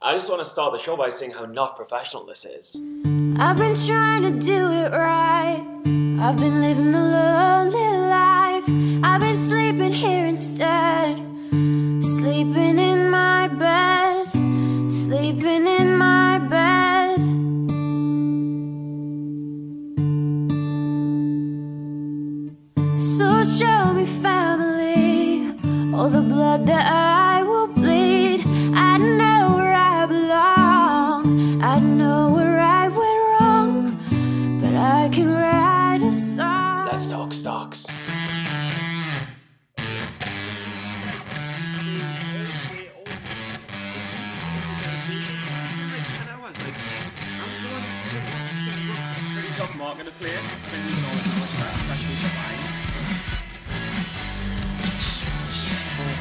I just want to start the show by saying how not professional this is. I've been trying to do it right. I've been living the lonely life. I've been sleeping here instead. Sleeping in my bed. Sleeping in my bed. So show me family, all the blood that I will bleed. I know where I belong. I know where I went wrong, but I can write a song. Let's talk stocks. Pretty tough market to play. I've been losing all the knowledge for that, especially for buying.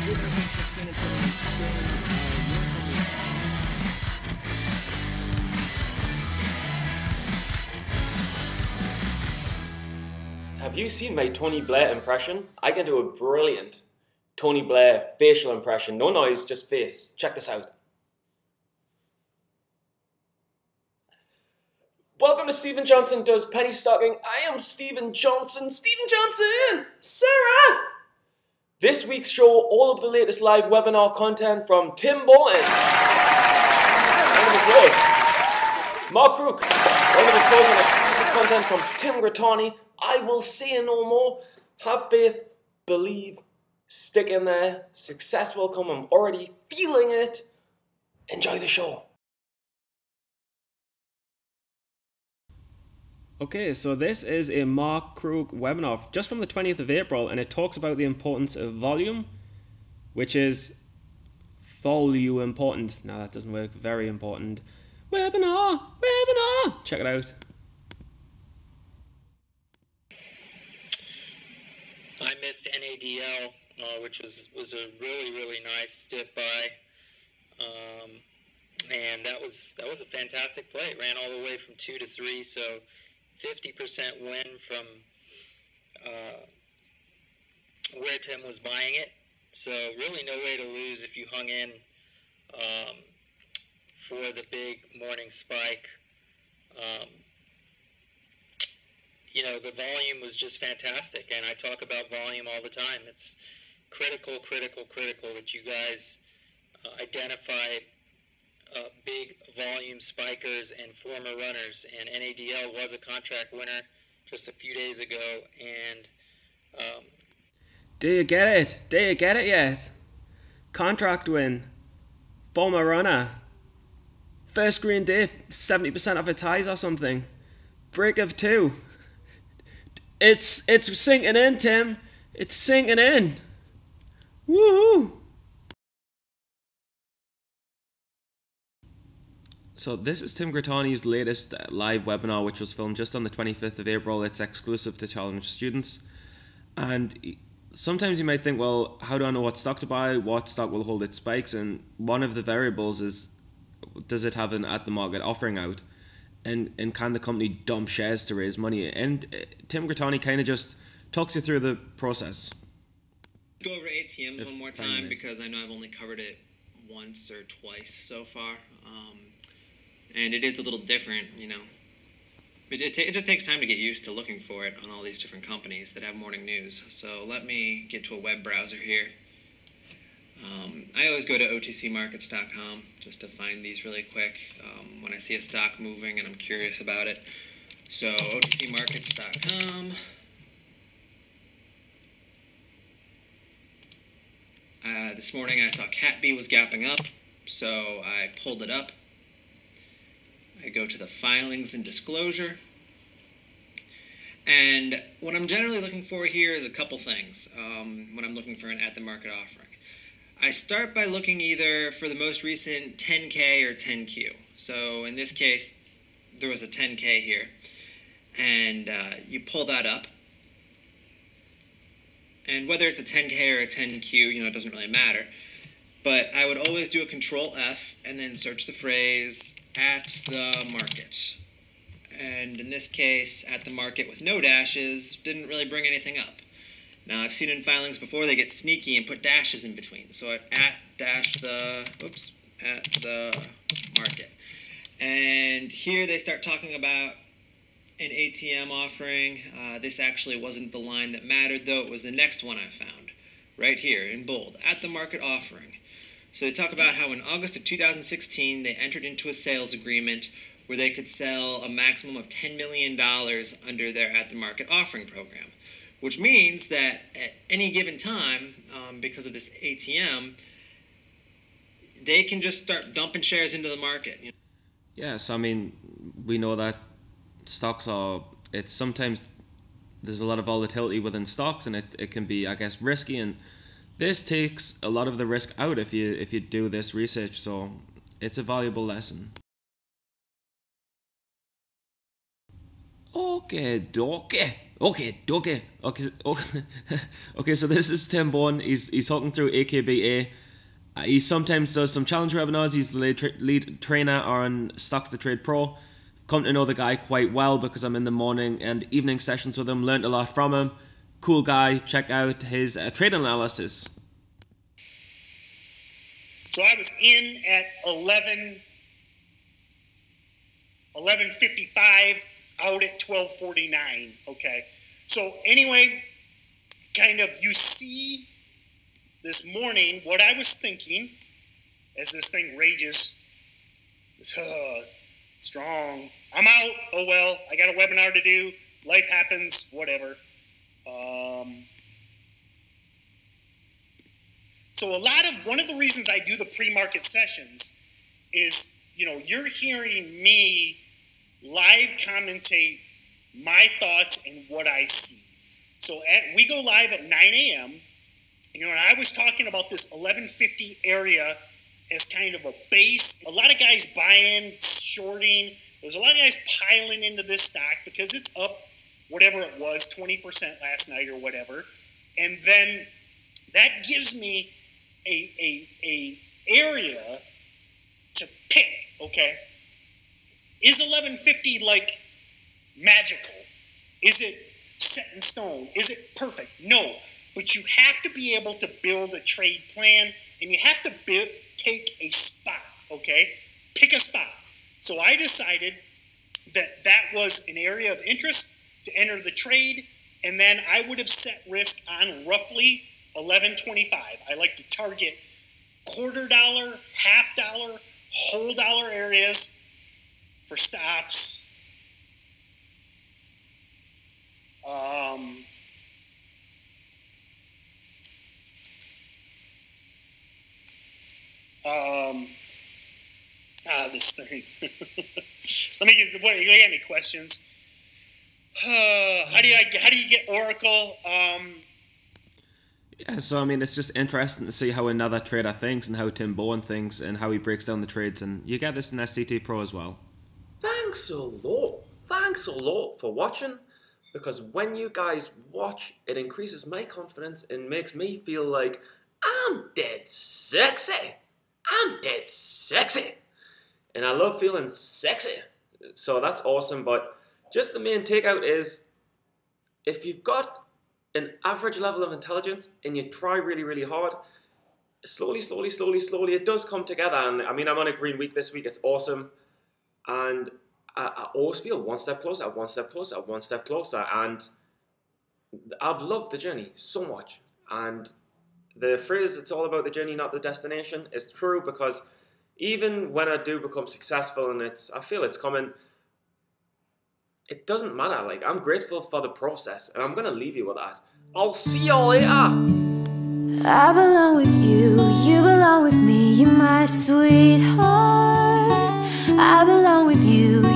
2016 has been an insane year for me. Have you seen my Tony Blair impression? I can do a brilliant Tony Blair facial impression. No noise, just face. Check this out. Welcome to Stephen Johnson Does Penny Stocking. I am Stephen Johnson. Stephen Johnson! Sarah! This week's show, all of the latest live webinar content from Tim Bolton. Round of applause. Mark Crook. Round of applause and exclusive content from Tim Gratani. I will say no more. Have faith, believe, stick in there. Success will come. I'm already feeling it. Enjoy the show. Okay, so this is a Mark Crook webinar just from the 20th of April, and it talks about the importance of volume, which is volume important. Now that doesn't work. Very important. Webinar! Check it out. I missed NADL, which was a really nice dip buy, and that was a fantastic play. It ran all the way from 2 to 3, so 50% win from where Tim was buying it. So really no way to lose if you hung in for the big morning spike. You know, the volume was just fantastic, and I talk about volume all the time. It's critical that you guys identify big volume spikers and former runners, and NADL was a contract winner just a few days ago, and Do you get it? Do you get it yet? Contract win, former runner, first green day, 70% of its highs or something, break of 2. It's sinking in, Tim. It's sinking in. Woohoo! So this is Tim Gratani's latest live webinar, which was filmed just on the 25th of April. It's exclusive to challenge students. And sometimes you might think, well, how do I know what stock to buy? What stock will hold its spikes? And one of the variables is, does it have an at-the-market offering out? And can the company dump shares to raise money? And Tim Gratani kind of just talks you through the process. Go over ATMs one more time, because I know I've only covered it once or twice so far. And it is a little different, you know. It just takes time to get used to looking for it on all these different companies that have morning news. So let me get to a web browser here. I always go to otcmarkets.com just to find these really quick when I see a stock moving and I'm curious about it. So otcmarkets.com. This morning I saw CatB was gapping up, so I pulled it up. I go to the filings and disclosure. And what I'm generally looking for here is a couple things when I'm looking for an at-the-market offering. I start by looking either for the most recent 10K or 10Q. So in this case, there was a 10K here. And you pull that up. And whether it's a 10K or a 10Q, you know, it doesn't really matter. But I would always do a Control F and then search the phrase at the market. And in this case, at the market with no dashes didn't really bring anything up. Now, I've seen in filings before they get sneaky and put dashes in between. So at dash the, oops, at the market. And here they start talking about an ATM offering. This actually wasn't the line that mattered, though. It was the next one I found, right here in bold, at the market offering. So they talk about how in August of 2016, they entered into a sales agreement where they could sell a maximum of $10 million under their at the market offering program, which means that at any given time, because of this ATM, they can just start dumping shares into the market. Yes, I mean, we know that stocks are, it's sometimes there's a lot of volatility within stocks, and it can be, I guess, risky, and this takes a lot of the risk out if you do this research, so it's a valuable lesson. Okay, so this is Tim Bourne. He's talking through AKBA. He sometimes does some challenge webinars. He's the lead trainer on Stocks to Trade Pro. Come to know the guy quite well because I'm in the morning and evening sessions with him. Learned a lot from him. Cool guy. Check out his trade analysis. So I was in at 11:55, out at 12:49. Okay. So anyway, kind of you see this morning what I was thinking as this thing rages. Strong. I'm out. Oh well. I got a webinar to do. Life happens. Whatever. So one of the reasons I do the pre-market sessions is, you're hearing me live commentate my thoughts and what I see. So we go live at 9 a.m. And I was talking about this 1150 area as kind of a base. A lot of guys buying, shorting. There's a lot of guys piling into this stock because it's up whatever it was, 20% last night or whatever. And then that gives me a area to pick, okay? Is 1150 like magical? Is it set in stone? Is it perfect? No. But you have to be able to build a trade plan, and you have to take a spot, okay? Pick a spot. So I decided that was an area of interest to enter the trade, and then I would have set risk on roughly 11.25. I like to target $0.25, $0.50, whole dollar areas for stops. This thing. Let me get. You got any questions? How do you get Oracle? Yeah, so I mean, it's just interesting to see how another trader thinks and how Tim Bourne thinks and how he breaks down the trades, and you get this in SCT Pro as well. Thanks a lot for watching, because when you guys watch, it increases my confidence and makes me feel like I'm dead sexy. And I love feeling sexy. So that's awesome, but just the main takeout is, if you've got an average level of intelligence and you try really, really hard, slowly, it does come together. And I mean, I'm on a green week this week. It's awesome. And I always feel one step closer. And I've loved the journey so much. And the phrase, it's all about the journey, not the destination, is true, because even when I do become successful and I feel it's coming, it doesn't matter. Like, I'm grateful for the process, and I'm going to leave you with that. I'll see y'all later. I belong with you, you belong with me, you're my sweetheart. I belong with you.